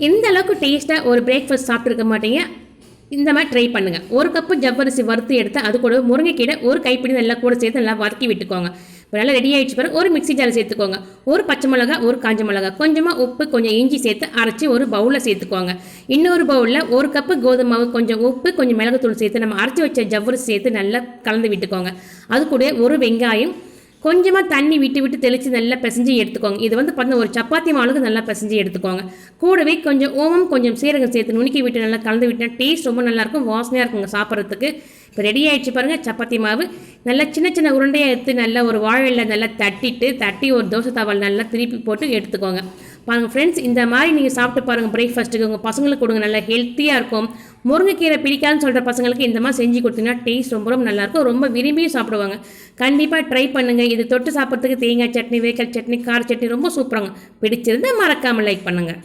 எந்த அளவுக்கு டேஸ்ட்டாக ஒரு பிரேக்ஃபாஸ்ட் சாப்பிட்ருக்க மாட்டீங்க. இந்த மாதிரி ட்ரை பண்ணுங்கள். ஒரு கப்பு ஜவ்வரிசி வறுத்து எடுத்து அது கூட முருங்கைக்கீரை ஒரு கைப்பிடி நல்லா கூட சேர்த்து நல்லா வதக்கி விட்டுக்கோங்க. இப்போ நல்லா ரெடி ஆகிடுச்சு பிறகு ஒரு மிக்ஸி ஜாரில் சேர்த்துக்கோங்க. ஒரு பச்சை மிளகா, ஒரு காஞ்ச மிளகா, கொஞ்சமாக உப்பு, கொஞ்சம் இஞ்சி சேர்த்து அரைச்சி ஒரு பவுலில் சேர்த்துக்கோங்க. இன்னொரு பவுலில் ஒரு கப்பு கோதுமை மாவு, கொஞ்சம் உப்பு, கொஞ்சம் மிளகுத்தூள் சேர்த்து நம்ம அரைச்சி வச்ச ஜவ்வரிசி சேர்த்து நல்லா கலந்து விட்டுக்கோங்க. அது கூட ஒரு வெங்காயம், கொஞ்சமாக தண்ணி விட்டு விட்டு தெளித்து நல்லா பிசைஞ்சு எடுத்துக்கோங்க. இது வந்து பார்த்தீங்கன்னா ஒரு சப்பாத்தி மாவுக்கு நல்லா பிசைஞ்சு எடுத்துக்கோங்க. கூடவே கொஞ்சம் ஓமம், கொஞ்சம் சீரகம் சேர்த்து நுணுக்கி விட்டு நல்லா கலந்து விட்டுனா டேஸ்ட் ரொம்ப நல்லாயிருக்கும், வாசனையாக இருக்குங்க சாப்பிட்றதுக்கு. இப்போ ரெடி ஆகிடுச்சு பாருங்கள் சப்பாத்தி மாவு. நல்லா சின்ன சின்ன உருண்டையாக எடுத்து நல்லா ஒரு வாழையில் நல்லா தட்டி ஒரு தோசை தவால் நல்லா திருப்பி போட்டு எடுத்துக்கோங்க. பாருங்கள் ஃப்ரெண்ட்ஸ், இந்த மாதிரி நீங்கள் சாப்பிட்டு பாருங்கள். பிரேக்ஃபாஸ்ட்டுக்கு உங்கள் பசங்களுக்கு கொடுங்க, நல்லா ஹெல்த்தியாக இருக்கும். முருங்கைக்கீரை பிடிக்காதுன்னு சொல்கிற பசங்களுக்கு இந்த மாதிரி செஞ்சு கொடுத்தீங்கன்னா டேஸ்ட் ரொம்ப ரொம்ப நல்லாயிருக்கும், ரொம்ப விரும்பியும் சாப்பிடுவாங்க. கண்டிப்பாக ட்ரை பண்ணுங்கள். இது தொட்டு சாப்பிட்றதுக்கு தேங்காய் சட்னி, வேர்க்கடலை சட்னி, கார சட்னி ரொம்ப சூப்பராங்க. பிடிச்சிருந்தால் மறக்காமல் லைக் பண்ணுங்கள்.